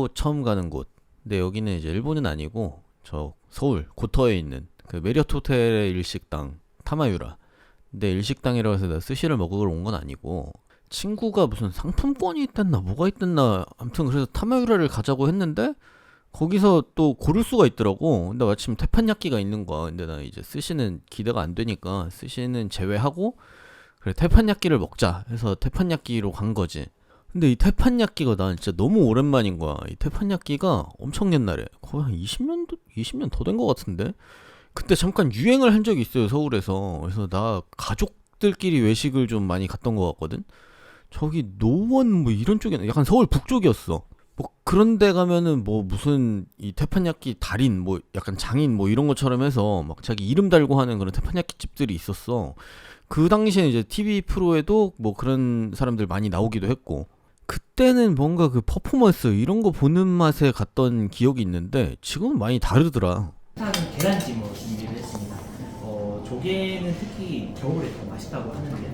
일본으로 처음 가는 곳. 근데 여기는 이제 일본은 아니고 저 서울 고터에 있는 그 메리어트 호텔의 일식당 타마유라. 근데 일식당이라고 해서 내가 스시를 먹으러 온 건 아니고 친구가 무슨 상품권이 있댔나 뭐가 있댔나 아무튼 그래서 타마유라를 가자고 했는데 거기서 또 고를 수가 있더라고. 근데 마침 테판야끼가 있는 거야. 근데 나 이제 스시는 기대가 안 되니까 스시는 제외하고 그래 테판야끼를 먹자 해서 테판야끼로 간 거지. 근데 이 테판야끼가 난 진짜 너무 오랜만인 거야. 이 테판야끼가 엄청 옛날에 거의 한 20년 더 된 것 같은데 그때 잠깐 유행을 한 적이 있어요 서울에서. 그래서 나 가족들끼리 외식을 좀 많이 갔던 것 같거든. 저기 노원 뭐 이런 쪽에 약간 서울 북쪽이었어. 뭐 그런 데 가면은 뭐 무슨 이 태판야끼 달인 뭐 약간 장인 뭐 이런 것처럼 해서 막 자기 이름 달고 하는 그런 태판야끼 집들이 있었어. 그 당시에 이제 TV 프로에도 뭐 그런 사람들 많이 나오기도 했고 그때는 뭔가 그 퍼포먼스 이런 거 보는 맛에 갔던 기억이 있는데 지금은 많이 다르더라. 일단은 계란찜으로 준비를 했습니다. 조개는 특히 겨울에 더 맛있다고 하는데요.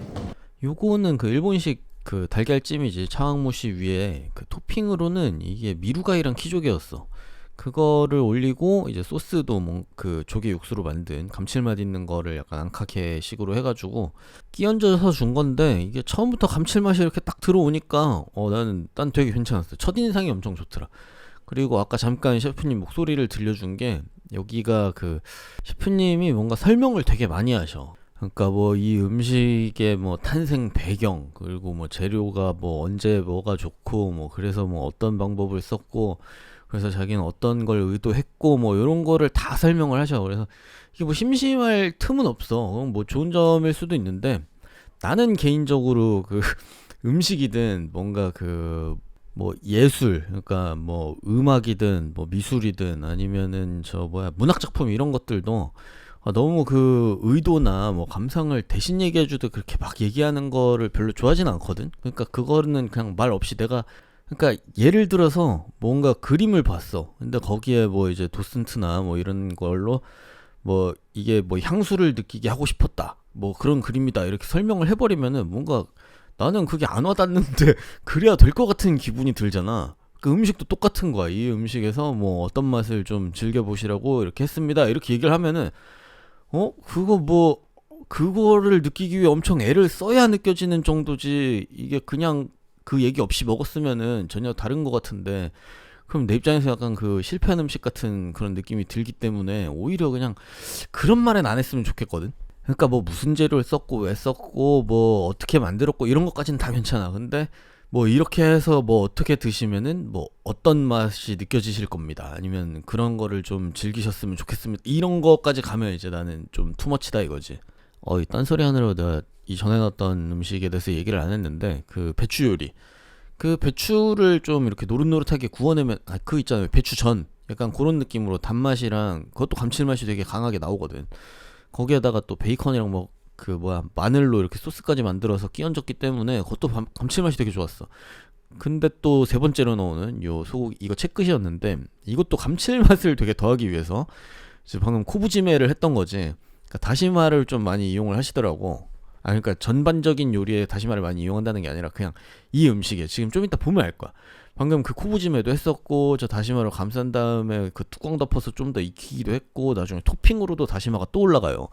요거는 그 일본식 그 달걀찜이지. 차왕무시 위에 그 토핑으로는 이게 미루가이랑 키조개였어. 그거를 올리고 이제 소스도 뭐 그 조개 육수로 만든 감칠맛 있는 거를 약간 안카케 식으로 해가지고 끼얹어서 준 건데 이게 처음부터 감칠맛이 이렇게 딱 들어오니까 난 되게 괜찮았어. 첫인상이 엄청 좋더라. 그리고 아까 잠깐 셰프님 목소리를 들려준 게 여기가 그 셰프님이 뭔가 설명을 되게 많이 하셔. 그러니까 뭐 이 음식의 뭐 탄생 배경 그리고 뭐 재료가 뭐 언제 뭐가 좋고 뭐 그래서 뭐 어떤 방법을 썼고 그래서 자기는 어떤 걸 의도했고 뭐 이런 거를 다 설명을 하셔. 그래서 이게 뭐 심심할 틈은 없어. 뭐 좋은 점일 수도 있는데 나는 개인적으로 그 음식이든 뭔가 그 뭐 예술 그러니까 뭐 음악이든 뭐 미술이든 아니면은 저 뭐야 문학 작품 이런 것들도 너무 그 의도나 뭐 감상을 대신 얘기해주듯 그렇게 막 얘기하는 거를 별로 좋아하진 않거든. 그러니까 그거는 그냥 말 없이 내가 그러니까 예를 들어서 뭔가 그림을 봤어. 근데 거기에 뭐 이제 도슨트나 뭐 이런 걸로 뭐 이게 뭐 향수를 느끼게 하고 싶었다. 뭐 그런 그림이다. 이렇게 설명을 해버리면은 뭔가 나는 그게 안 와닿는데 그래야 될 것 같은 기분이 들잖아. 그 음식도 똑같은 거야. 이 음식에서 뭐 어떤 맛을 좀 즐겨보시라고 이렇게 했습니다. 이렇게 얘기를 하면은 그거 뭐 그거를 느끼기 위해 엄청 애를 써야 느껴지는 정도지 이게 그냥 그 얘기 없이 먹었으면은 전혀 다른 것 같은데 그럼 내 입장에서 약간 그 실패한 음식 같은 그런 느낌이 들기 때문에 오히려 그냥 그런 말은 안 했으면 좋겠거든. 그러니까 뭐 무슨 재료를 썼고 왜 썼고 뭐 어떻게 만들었고 이런 것까지는 다 괜찮아. 근데 뭐 이렇게 해서 뭐 어떻게 드시면은 뭐 어떤 맛이 느껴지실 겁니다. 아니면 그런 거를 좀 즐기셨으면 좋겠습니다. 이런 거까지 가면 이제 나는 좀 투머치다 이거지. 이 딴소리 하느라 내가 이 전에 넣었던 음식에 대해서 얘기를 안 했는데 그 배추 요리. 그 배추를 좀 이렇게 노릇노릇하게 구워내면 그 있잖아요. 배추전. 약간 그런 느낌으로 단맛이랑 그것도 감칠맛이 되게 강하게 나오거든. 거기에다가 또 베이컨이랑 뭐 그 뭐야 마늘로 이렇게 소스까지 만들어서 끼얹었기 때문에 그것도 감칠맛이 되게 좋았어. 근데 또 세 번째로 넣는 요 소고기 이거 채끝이었는데 이것도 감칠맛을 되게 더하기 위해서 이제 방금 코부지메를 했던 거지. 그러니까 다시마를 좀 많이 이용을 하시더라고. 그러니까 전반적인 요리에 다시마를 많이 이용한다는 게 아니라 그냥 이 음식에 지금 좀 이따 보면 알 거야. 방금 그 코부지메도 했었고 저 다시마로 감싼 다음에 그 뚜껑 덮어서 좀 더 익히기도 했고 나중에 토핑으로도 다시마가 또 올라가요.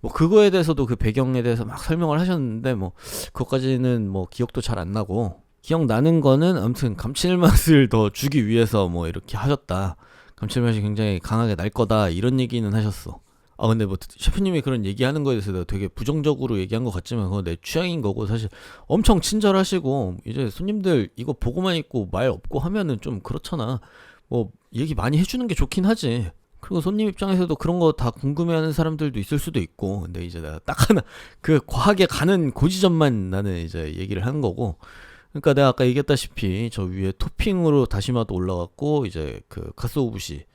뭐 그거에 대해서도 그 배경에 대해서 막 설명을 하셨는데 뭐 그것까지는 뭐 기억도 잘 안 나고 기억나는 거는 아무튼 감칠맛을 더 주기 위해서 뭐 이렇게 하셨다. 감칠맛이 굉장히 강하게 날 거다 이런 얘기는 하셨어. 근데 뭐 셰프님이 그런 얘기하는 거에 대해서 내가 되게 부정적으로 얘기한 것 같지만 그건 내 취향인 거고 사실 엄청 친절하시고 이제 손님들 이거 보고만 있고 말 없고 하면은 좀 그렇잖아. 뭐 얘기 많이 해주는 게 좋긴 하지. 그리고 손님 입장에서도 그런 거 다 궁금해하는 사람들도 있을 수도 있고 근데 이제 내가 딱 하나 그 과하게 가는 고지점만 나는 이제 얘기를 한 거고 그러니까 내가 아까 얘기했다시피 저 위에 토핑으로 다시마도 올라갔고 이제 그 카스오부시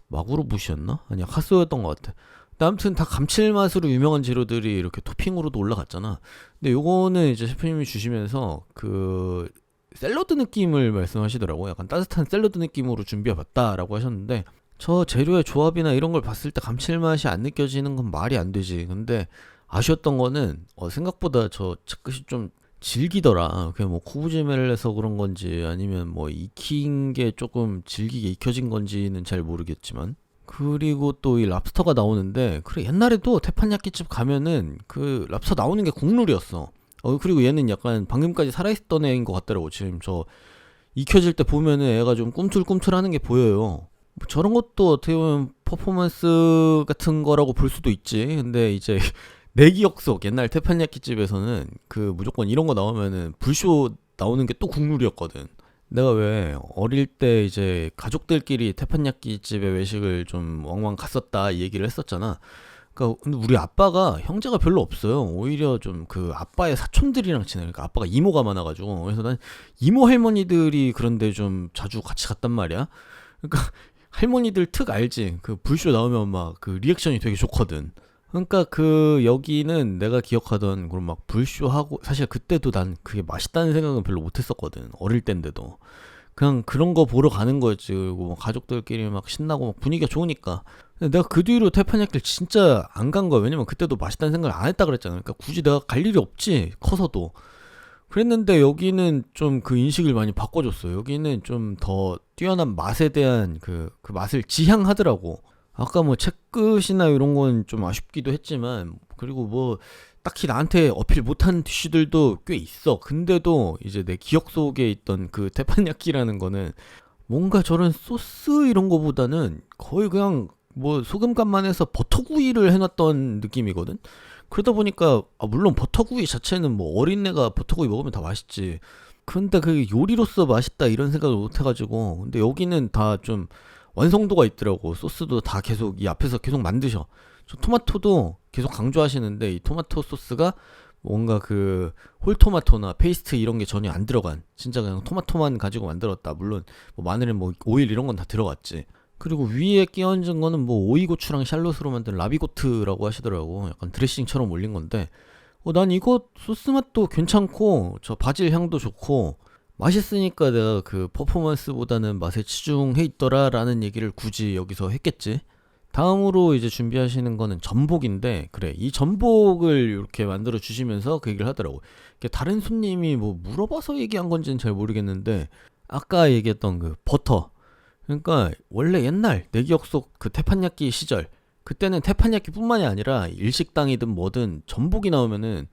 마구로 부시였나? 아니야 카스오였던 것 같아. 근데 아무튼 다 감칠맛으로 유명한 재료들이 이렇게 토핑으로도 올라갔잖아. 근데 요거는 이제 셰프님이 주시면서 그 샐러드 느낌을 말씀하시더라고. 약간 따뜻한 샐러드 느낌으로 준비해봤다라고 하셨는데 저 재료의 조합이나 이런 걸 봤을 때 감칠맛이 안 느껴지는 건 말이 안 되지. 근데 아쉬웠던 거는 생각보다 저 채끝이 좀 질기더라. 그냥 뭐 코브지멜을 해서 그런 건지 아니면 뭐 익힌 게 조금 질기게 익혀진 건지는 잘 모르겠지만. 그리고 또 이 랍스터가 나오는데, 그래 옛날에도 태판야끼집 가면은 그 랍스터 나오는 게 국룰이었어. 그리고 얘는 약간 방금까지 살아있던 애인 것 같더라고. 지금 저 익혀질 때 보면은 애가 좀 꿈틀꿈틀하는 게 보여요. 뭐 저런 것도 어떻게 보면 퍼포먼스 같은 거라고 볼 수도 있지. 근데 이제 내 기억 속 옛날 태판야끼 집에서는 그 무조건 이런 거 나오면은 불쇼 나오는 게 또 국룰이었거든. 내가 왜 어릴 때 이제 가족들끼리 태판야끼 집에 외식을 좀 왕왕 갔었다 이 얘기를 했었잖아. 그러니까 근데 우리 아빠가 형제가 별로 없어요. 오히려 좀 그 아빠의 사촌들이랑 지내. 그러니까 아빠가 이모가 많아가지고, 그래서 난 이모 할머니들이 그런데 좀 자주 같이 갔단 말이야. 그러니까 할머니들 특 알지. 그 불쇼 나오면 막 그 리액션이 되게 좋거든. 그러니까 그 여기는 내가 기억하던 그런 막 불쇼하고, 사실 그때도 난 그게 맛있다는 생각은 별로 못했었거든. 어릴 땐데도. 그냥 그런 거 보러 가는 거였지. 그리고 막 가족들끼리 막 신나고 막 분위기가 좋으니까. 근데 내가 그 뒤로 태판야끼를 진짜 안 간 거야. 왜냐면 그때도 맛있다는 생각을 안 했다 그랬잖아. 그러니까 굳이 내가 갈 일이 없지, 커서도. 그랬는데 여기는 좀 그 인식을 많이 바꿔줬어요. 여기는 좀 더 뛰어난 맛에 대한 그 맛을 지향하더라고. 아까 뭐 채끝이나 이런 건 좀 아쉽기도 했지만, 그리고 뭐 딱히 나한테 어필 못한 디쉬들도 꽤 있어. 근데도 이제 내 기억 속에 있던 그 테판야끼라는 거는 뭔가 저런 소스 이런 거보다는 거의 그냥 뭐 소금간만 해서 버터구이를 해놨던 느낌이거든. 그러다 보니까 물론 버터구이 자체는 뭐 어린애가 버터구이 먹으면 다 맛있지. 근데 그 요리로서 맛있다 이런 생각을 못 해가지고. 근데 여기는 다 좀 완성도가 있더라고. 소스도 다 계속 이 앞에서 계속 만드셔. 저 토마토도 계속 강조하시는데 이 토마토 소스가 뭔가 그 홀토마토나 페이스트 이런 게 전혀 안 들어간, 진짜 그냥 토마토만 가지고 만들었다. 물론 뭐 마늘은 뭐 오일 이런 건 다 들어갔지. 그리고 위에 끼얹은 거는 뭐 오이고추랑 샬롯으로 만든 라비고트라고 하시더라고. 약간 드레싱처럼 올린 건데, 난 이거 소스 맛도 괜찮고 저 바질 향도 좋고 맛있으니까 내가 그 퍼포먼스보다는 맛에 치중해 있더라라는 얘기를 굳이 여기서 했겠지. 다음으로 이제 준비하시는 거는 전복인데, 그래 이 전복을 이렇게 만들어 주시면서 그 얘기를 하더라고. 이게 다른 손님이 뭐 물어봐서 얘기한 건지는 잘 모르겠는데, 아까 얘기했던 그 버터, 그러니까 원래 옛날 내 기억 속 그 태판야끼 시절, 그때는 태판야끼 뿐만이 아니라 일식당이든 뭐든 전복이 나오면은,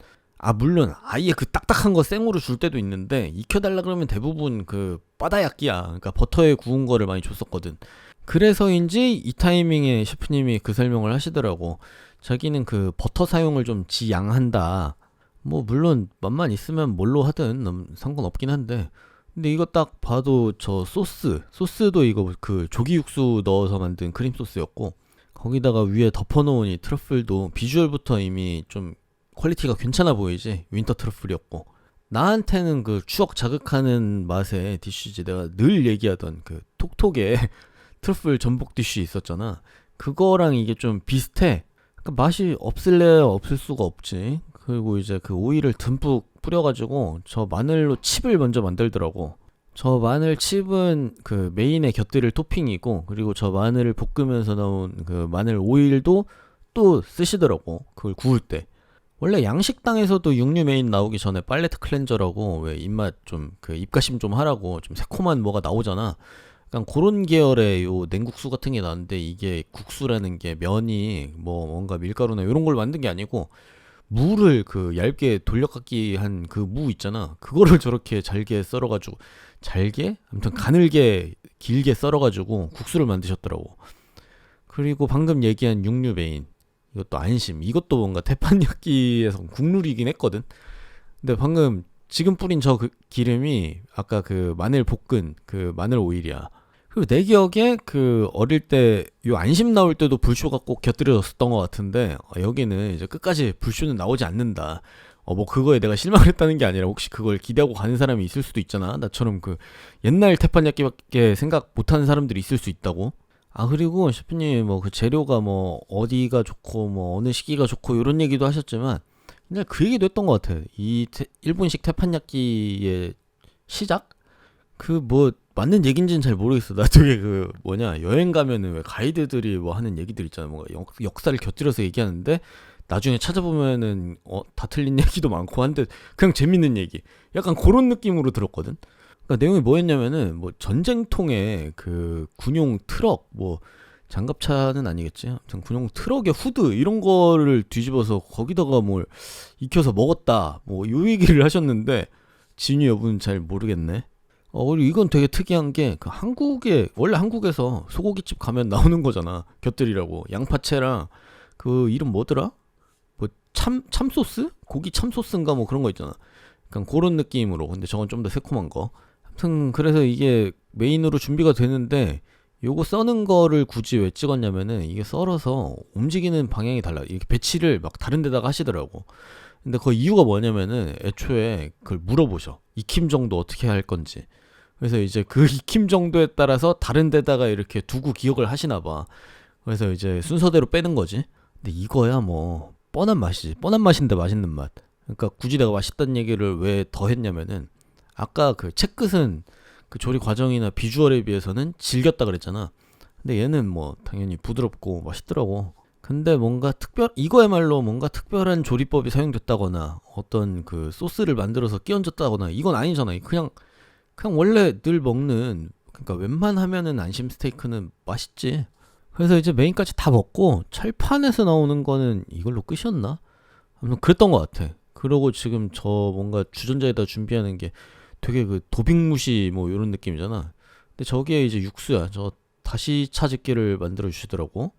물론 아예 그 딱딱한 거 생으로 줄 때도 있는데 익혀달라 그러면 대부분 그 바다야끼야. 그러니까 버터에 구운 거를 많이 줬었거든. 그래서인지 이 타이밍에 셰프님이 그 설명을 하시더라고. 자기는 그 버터 사용을 좀 지양한다. 뭐 물론 맛만 있으면 뭘로 하든 상관없긴 한데, 근데 이거 딱 봐도 저 소스도 이거 그 조기 육수 넣어서 만든 크림 소스였고, 거기다가 위에 덮어놓은 이 트러플도 비주얼부터 이미 좀 퀄리티가 괜찮아 보이지. 윈터 트러플이었고, 나한테는 그 추억 자극하는 맛의 디쉬지. 내가 늘 얘기하던 그 톡톡의 트러플 전복 디쉬 있었잖아. 그거랑 이게 좀 비슷해. 그러니까 맛이 없을래야 없을 수가 없지. 그리고 이제 그 오일을 듬뿍 뿌려가지고 저 마늘로 칩을 먼저 만들더라고. 저 마늘 칩은 그 메인에 곁들일 토핑이고, 그리고 저 마늘을 볶으면서 나온 그 마늘 오일도 또 쓰시더라고. 그걸 구울 때. 원래 양식당에서도 육류 메인 나오기 전에 팔레트 클렌저라고, 왜 입맛 좀 그 입가심 좀 하라고 좀 새콤한 뭐가 나오잖아. 약간 그런 계열의 요 냉국수 같은 게 나왔는데, 이게 국수라는 게 면이 뭐 뭔가 밀가루나 이런 걸 만든 게 아니고 무를 그 얇게 돌려깎기 한 그 무 있잖아. 그거를 저렇게 잘게 썰어가지고, 잘게? 아무튼 가늘게 길게 썰어가지고 국수를 만드셨더라고. 그리고 방금 얘기한 육류 메인, 이것도 안심. 이것도 뭔가 태판야끼에서 국룰이긴 했거든. 근데 방금 지금 뿌린 저 그 기름이 아까 그 마늘 볶은 그 마늘 오일이야. 그리고 내 기억에 그 어릴 때 요 안심 나올 때도 불쇼가 꼭 곁들여졌었던 것 같은데, 여기는 이제 끝까지 불쇼는 나오지 않는다. 뭐 그거에 내가 실망을 했다는 게 아니라, 혹시 그걸 기대하고 가는 사람이 있을 수도 있잖아. 나처럼 그 옛날 태판야끼밖에 생각 못하는 사람들이 있을 수 있다고. 그리고 셰프님이 뭐 그 재료가 뭐 어디가 좋고 뭐 어느 시기가 좋고 이런 얘기도 하셨지만, 근데 그 얘기도 했던 것 같아. 일본식 태판야끼의 시작? 그 뭐 맞는 얘긴지는 잘 모르겠어. 나중에 그 뭐냐 여행 가면은 왜 가이드들이 뭐 하는 얘기들 있잖아. 뭔가 역사를 곁들여서 얘기하는데, 나중에 찾아보면은 다 틀린 얘기도 많고 한데 그냥 재밌는 얘기. 약간 그런 느낌으로 들었거든. 그러니까 내용이 뭐였냐면은 뭐 전쟁통에 그 군용 트럭 뭐 장갑차는 아니겠지. 아무튼 군용 트럭의 후드 이런 거를 뒤집어서 거기다가 뭘 익혀서 먹었다. 뭐 요 얘기를 하셨는데 진위 여부는 잘 모르겠네. 그리고 이건 되게 특이한 게 그 한국에 원래 한국에서 소고기집 가면 나오는 거잖아. 곁들이라고 양파채랑 그 이름 뭐더라? 뭐 참소스? 고기 참소스인가 뭐 그런 거 있잖아. 약간 그런 느낌으로. 근데 저건 좀 더 새콤한 거. 아무튼 그래서 이게 메인으로 준비가 되는데 요거 써는 거를 굳이 왜 찍었냐면은 이게 썰어서 움직이는 방향이 달라. 이렇게 배치를 막 다른 데다가 하시더라고. 근데 그 이유가 뭐냐면은 애초에 그걸 물어보셔. 익힘 정도 어떻게 할 건지. 그래서 이제 그 익힘 정도에 따라서 다른 데다가 이렇게 두고 기억을 하시나 봐. 그래서 이제 순서대로 빼는 거지. 근데 이거야 뭐 뻔한 맛이지. 뻔한 맛인데 맛있는 맛. 그러니까 굳이 내가 맛있다는 얘기를 왜 더 했냐면은 아까 그 채끝은 그 조리 과정이나 비주얼에 비해서는 질겼다 그랬잖아. 근데 얘는 뭐 당연히 부드럽고 맛있더라고. 근데 뭔가 이거야말로 뭔가 특별한 조리법이 사용됐다거나 어떤 그 소스를 만들어서 끼얹었다거나 이건 아니잖아. 그냥 원래 늘 먹는, 그러니까 웬만하면은 안심 스테이크는 맛있지. 그래서 이제 메인까지 다 먹고 철판에서 나오는 거는 이걸로 끝이었나? 아무튼 그랬던 것 같아. 그러고 지금 저 뭔가 주전자에다 준비하는 게 되게 그 도빅무시 뭐 이런 느낌이잖아. 근데 저게 이제 육수야. 저 다시 차집기를 만들어 주시더라고.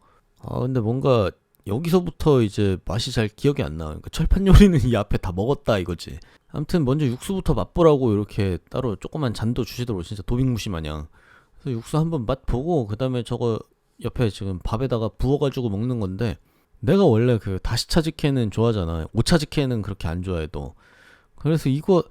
근데 뭔가 여기서부터 이제 맛이 잘 기억이 안 나. 그러니까 철판 요리는 이 앞에 다 먹었다 이거지. 아무튼 먼저 육수부터 맛보라고 이렇게 따로 조그만 잔도 주시더라고. 진짜 도빅무시 마냥. 그래서 육수 한번 맛보고 그 다음에 저거 옆에 지금 밥에다가 부어가지고 먹는 건데, 내가 원래 그 다시차즈케는 좋아하잖아. 오차즈케는 그렇게 안 좋아해도. 그래서 이거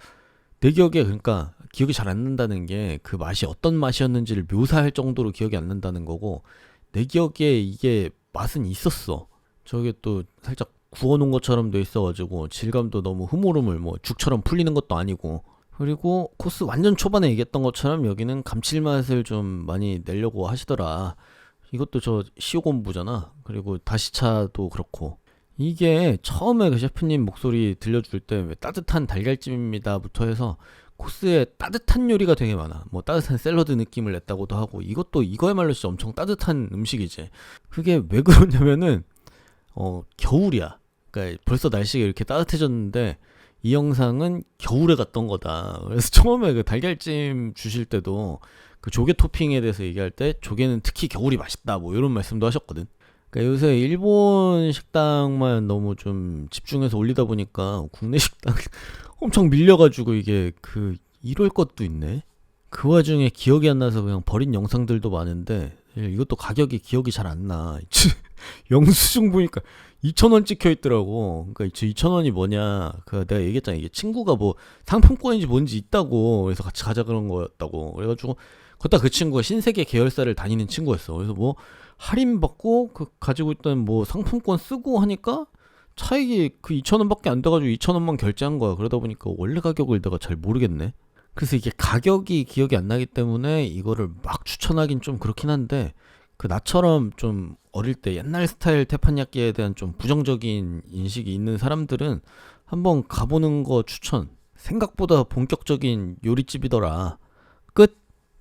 내 기억에, 그러니까 기억이 잘 안 난다는 게 그 맛이 어떤 맛이었는지를 묘사할 정도로 기억이 안 난다는 거고, 내 기억에 이게 맛은 있었어. 저게 또 살짝 구워놓은 것처럼 돼 있어가지고 질감도 너무 흐물흐물, 뭐 죽처럼 풀리는 것도 아니고. 그리고 코스 완전 초반에 얘기했던 것처럼 여기는 감칠맛을 좀 많이 내려고 하시더라. 이것도 저 시오곤부잖아. 그리고 다시차도 그렇고. 이게 처음에 그 셰프님 목소리 들려줄 때 왜 따뜻한 달걀찜입니다부터 해서 코스에 따뜻한 요리가 되게 많아. 뭐 따뜻한 샐러드 느낌을 냈다고도 하고, 이것도 이거야말로 진짜 엄청 따뜻한 음식이지. 그게 왜 그러냐면은 겨울이야. 그러니까 벌써 날씨가 이렇게 따뜻해졌는데 이 영상은 겨울에 갔던 거다. 그래서 처음에 그 달걀찜 주실 때도 그 조개 토핑에 대해서 얘기할 때 조개는 특히 겨울이 맛있다 뭐 이런 말씀도 하셨거든. 그러니까 요새 일본 식당만 너무 좀 집중해서 올리다 보니까 국내 식당 엄청 밀려가지고 이게 이럴 것도 있네. 그 와중에 기억이 안 나서 그냥 버린 영상들도 많은데 이것도 가격이 기억이 잘 안 나. 영수증 보니까 2,000원 찍혀 있더라고. 그러니까 2,000원이 뭐냐? 내가 얘기했잖아. 이게 친구가 뭐 상품권인지 뭔지 있다고. 그래서 같이 가자 그런 거였다고. 그래가지고 그때 그 친구가 신세계 계열사를 다니는 친구였어. 그래서 뭐 할인 받고 그 가지고 있던 뭐 상품권 쓰고 하니까 차익이 그 2,000원밖에 안 돼가지고 2,000원만 결제한 거야. 그러다 보니까 원래 가격을 내가 잘 모르겠네. 그래서 이게 가격이 기억이 안 나기 때문에 이거를 막 추천하긴 좀 그렇긴 한데, 그 나처럼 좀 어릴 때 옛날 스타일 태판야끼에 대한 좀 부정적인 인식이 있는 사람들은 한번 가보는 거 추천. 생각보다 본격적인 요리집이더라.